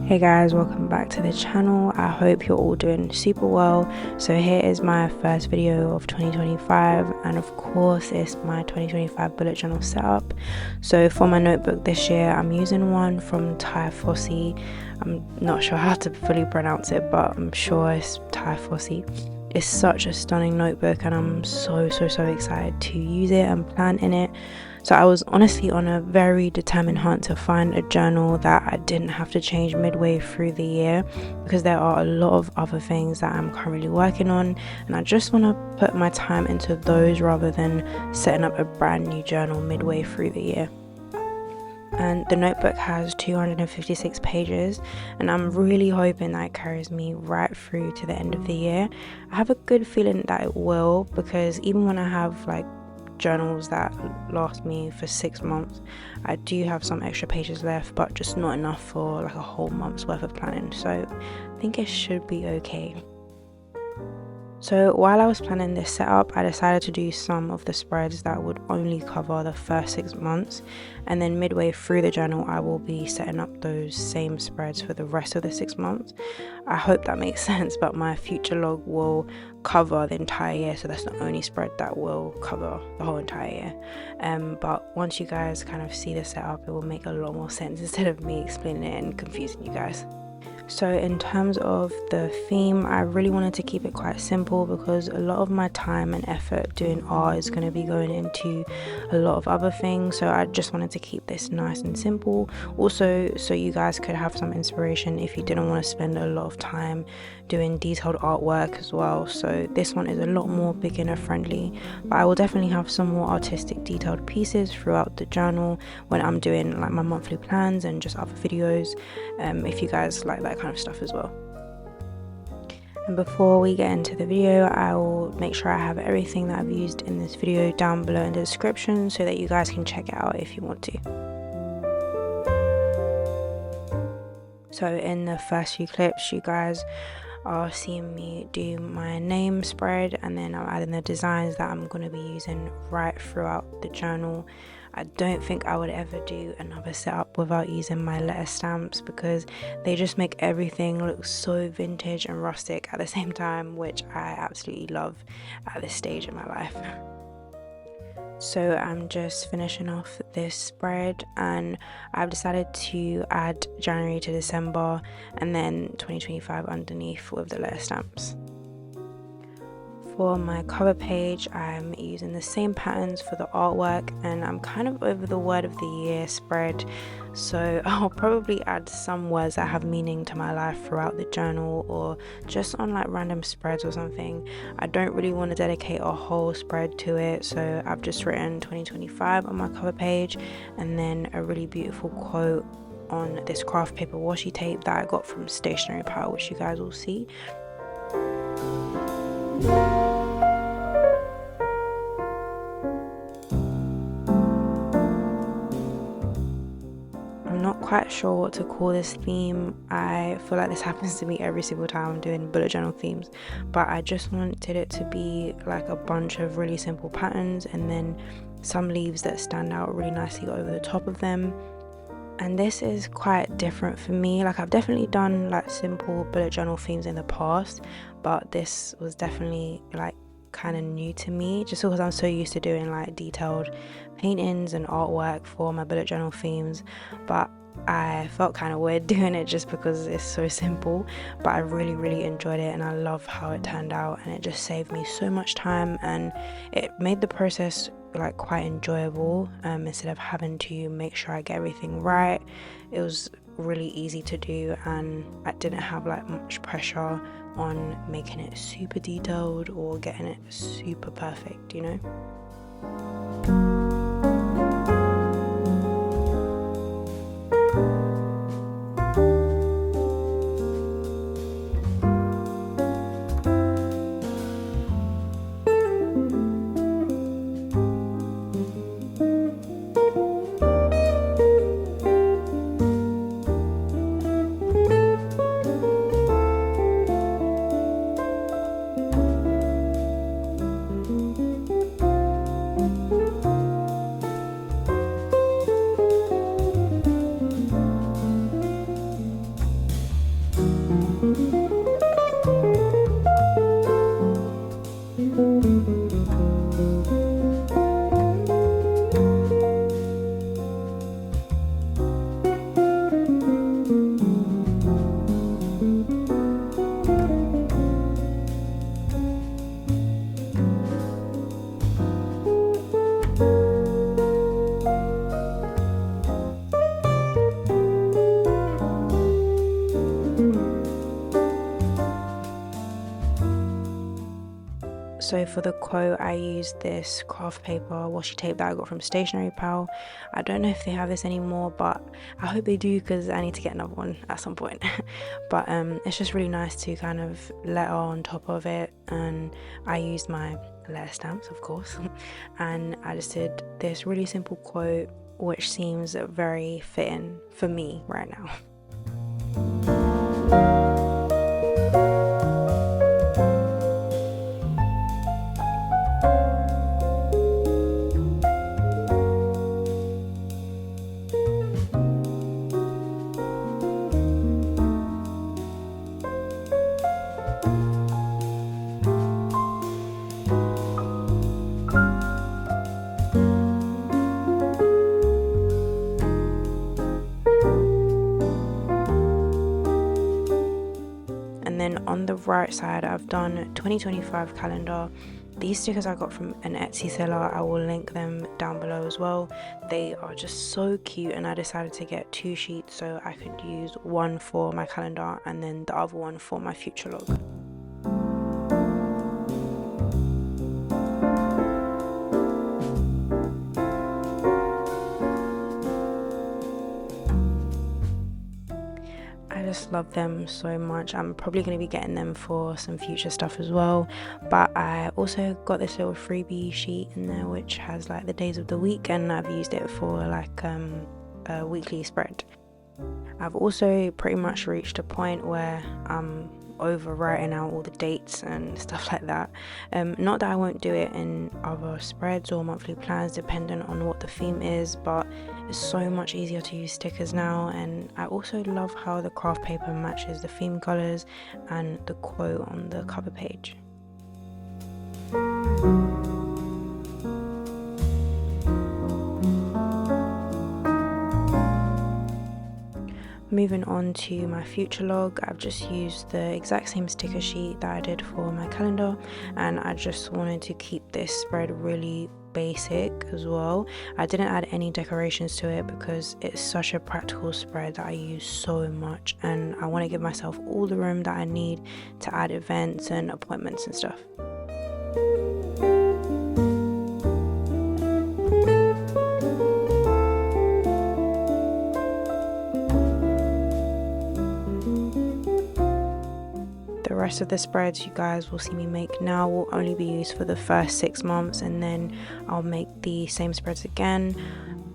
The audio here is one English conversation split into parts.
Hey guys, welcome back to the channel. I hope you're all doing super well. So here is my first video of 2025, and of course it's my 2025 bullet journal setup. So for my notebook this year, I'm using one from Thai Fossey. I'm not sure how to fully pronounce it, but I'm sure it's Thai Fossey. It's such a stunning notebook and I'm so excited to use it and plan in it. So I was honestly on a very determined hunt to find a journal that I didn't have to change midway through the year, because there are a lot of other things that I'm currently working on and I just want to put my time into those rather than setting up a brand new journal midway through the year. And the notebook has 256 pages and I'm really hoping that it carries me right through to the end of the year. I have a good feeling that it will, because even when I have like journals that last me for 6 months, I do have some extra pages left, but just not enough for like a whole month's worth of planning, so I think it should be okay. So while I was planning this setup, I decided to do some of the spreads that would only cover the first 6 months, and then midway through the journal I will be setting up those same spreads for the rest of the 6 months. I hope that makes sense, but my future log will cover the entire year, so that's the only spread that will cover the whole entire year. But once you guys kind of see the setup, it will make a lot more sense instead of me explaining it and confusing you guys. So in terms of the theme, I really wanted to keep it quite simple, because a lot of my time and effort doing art is going to be going into a lot of other things, so I just wanted to keep this nice and simple, also so you guys could have some inspiration if you didn't want to spend a lot of time doing detailed artwork as well. So this one is a lot more beginner friendly, but I will definitely have some more artistic detailed pieces throughout the journal when I'm doing like my monthly plans and just other videos, if you guys like that kind of stuff as well. And before we get into the video, I will make sure I have everything that I've used in this video down below in the description so that you guys can check it out if you want to. So in the first few clips, you guys are seeing me do my name spread, and then I'm adding the designs that I'm going to be using right throughout the journal. I don't think I would ever do another setup without using my letter stamps, because they just make everything look so vintage and rustic at the same time, which I absolutely love at this stage in my life. So I'm just finishing off this spread and I've decided to add January to December and then 2025 underneath with the letter stamps. For my cover page, I'm using the same patterns for the artwork, and I'm kind of over the word of the year spread, so I'll probably add some words that have meaning to my life throughout the journal, or just on like random spreads or something. I don't really want to dedicate a whole spread to it, so I've just written 2025 on my cover page and then a really beautiful quote on this craft paper washi tape that I got from Stationery Pile, which you guys will see. I'm not quite sure what to call this theme. I feel like this happens to me every single time I'm doing bullet journal themes, but I just wanted it to be like a bunch of really simple patterns and then some leaves that stand out really nicely over the top of them. And this is quite different for me. Like, I've definitely done like simple bullet journal themes in the past, but this was definitely like kind of new to me, just because I'm so used to doing like detailed paintings and artwork for my bullet journal themes. But I felt kind of weird doing it just because it's so simple, but I really enjoyed it and I love how it turned out, and it just saved me so much time and it made the process like quite enjoyable. Instead of having to make sure I get everything right, it was really easy to do and I didn't have like much pressure on making it super detailed or getting it super perfect, you know. for the quote, I used this craft paper washi tape that I got from Stationery Pal. I don't know if they have this anymore, but I hope they do, because I need to get another one at some point. But it's just really nice to kind of letter on top of it, and I used my letter stamps, of course, and I just did this really simple quote, which seems very fitting for me right now. And then on the right side, I've done 2025 calendar. These stickers I got from an Etsy seller. I will link them down below as well. They are just so cute, and I decided to get 2 sheets so I could use one for my calendar and then the other one for my future log. I just love them so much. I'm probably going to be getting them for some future stuff as well, but I also got this little freebie sheet in there which has like the days of the week, and I've used it for like a weekly spread. I've also pretty much reached a point where I'm over writing out all the dates and stuff like that. Not that I won't do it in other spreads or monthly plans depending on what the theme is, but it's so much easier to use stickers now. And I also love how the craft paper matches the theme colors and the quote on the cover page. Moving on to my future log, I've just used the exact same sticker sheet that I did for my calendar, and I just wanted to keep this spread really basic as well. I didn't add any decorations to it because it's such a practical spread that I use so much, and I want to give myself all the room that I need to add events and appointments and stuff. The rest of the spreads you guys will see me make now will only be used for the first 6 months, and then I'll make the same spreads again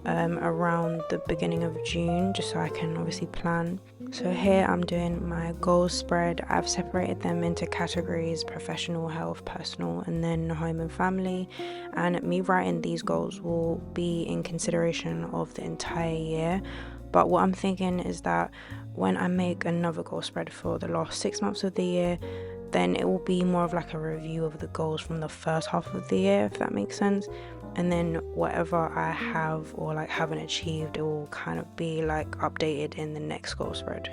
around the beginning of June, just so I can obviously plan. So here I'm doing my goals spread. I've separated them into categories: professional, health, personal, and then home and family. And me writing these goals will be in consideration of the entire year. But what I'm thinking is that when I make another goal spread for the last 6 months of the year, then it will be more of like a review of the goals from the first half of the year, if that makes sense. And then whatever I have or like haven't achieved, it will kind of be like updated in the next goal spread.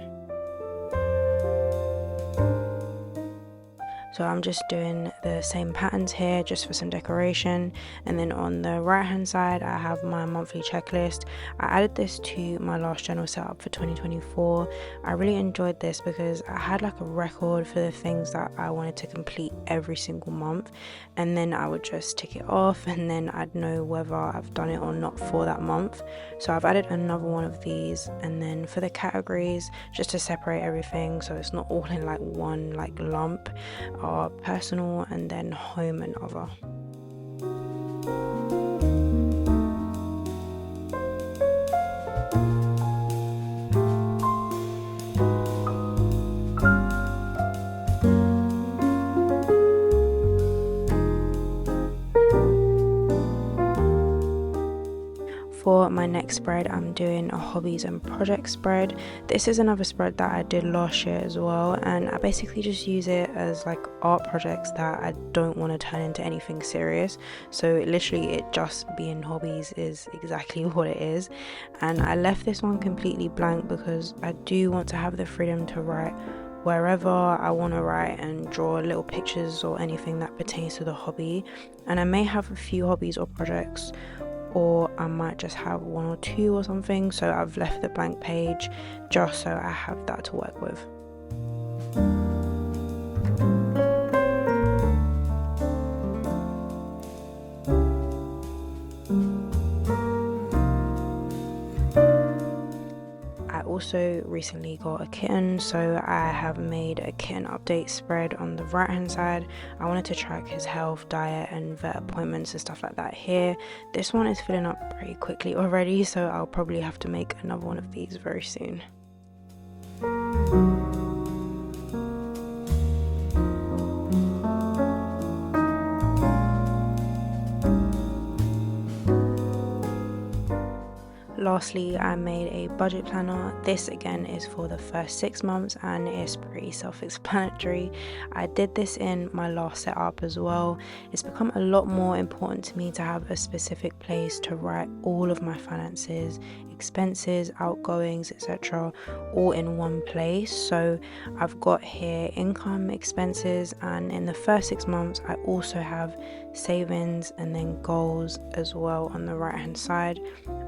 So I'm just doing the same patterns here just for some decoration. And then on the right hand side I have my monthly checklist. I added this to my last journal setup for 2024. I really enjoyed this because I had like a record for the things that I wanted to complete every single month, and then I would just tick it off, and then I'd know whether I've done it or not for that month. So I've added another one of these, and then for the categories, just to separate everything so it's not all in like one like lump, are personal and then home and other. For my next spread, I'm doing a hobbies and projects spread. This is another spread that I did last year as well, and I basically just use it as like art projects that I don't want to turn into anything serious. So literally it just being hobbies is exactly what it is. And I left this one completely blank because I do want to have the freedom to write wherever I want to write and draw little pictures or anything that pertains to the hobby. And I may have a few hobbies or projects, or I might just have 1 or 2 or something, so I've left the blank page just so I have that to work with. also recently got a kitten, so I have made a kitten update spread on the right hand side. I wanted to track his health, diet and vet appointments and stuff like that here. This one is filling up pretty quickly already, so I'll probably have to make another one of these very soon. Lastly, I made a budget planner. This again is for the first 6 months and it's pretty self-explanatory. I did this in my last setup as well. It's become a lot more important to me to have a specific place to write all of my finances, expenses, outgoings, etc., all in one place. So I've got here income, expenses, and in the first 6 months I also have savings and then goals as well on the right hand side.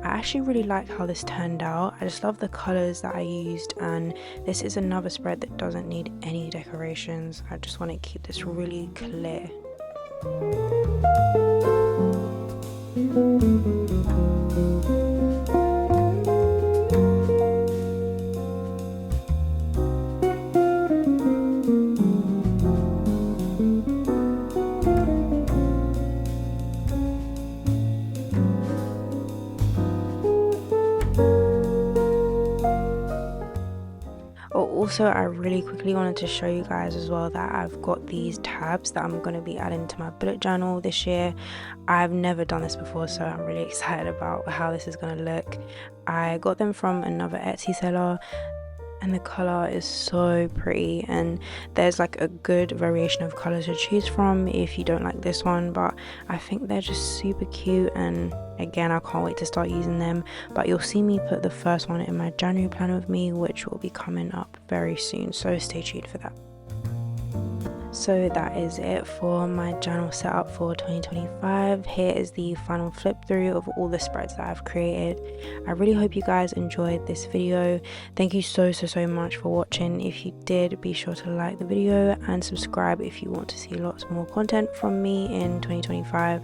I actually really like how this turned out. I just love the colors that I used, and this is another spread that doesn't need any decorations. I just want to keep this really clear. Also, I really quickly wanted to show you guys as well that I've got these tabs that I'm going to be adding to my bullet journal this year. I've never done this before, so I'm really excited about how this is going to look. I got them from another Etsy seller and the color is so pretty, and there's like a good variation of colors to choose from if you don't like this one, but I think they're just super cute, and again I can't wait to start using them. But you'll see me put the first one in my January planner with me, which will be coming up very soon, so stay tuned for that. So that is it for my journal setup for 2025. Here is the final flip through of all the spreads that I've created. I really hope you guys enjoyed this video. Thank you so much for watching. If you did, be sure to like the video and subscribe if you want to see lots more content from me in 2025.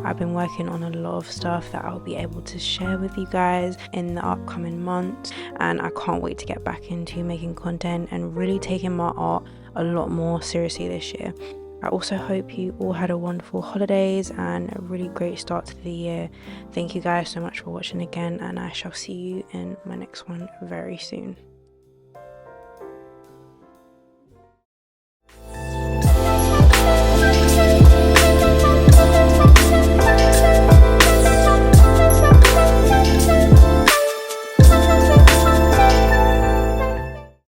I've been working on a lot of stuff that I'll be able to share with you guys in the upcoming months, and I can't wait to get back into making content and really taking my art a lot more seriously this year. I also hope you all had a wonderful holidays and a really great start to the year. Thank you guys so much for watching again, and I shall see you in my next one very soon.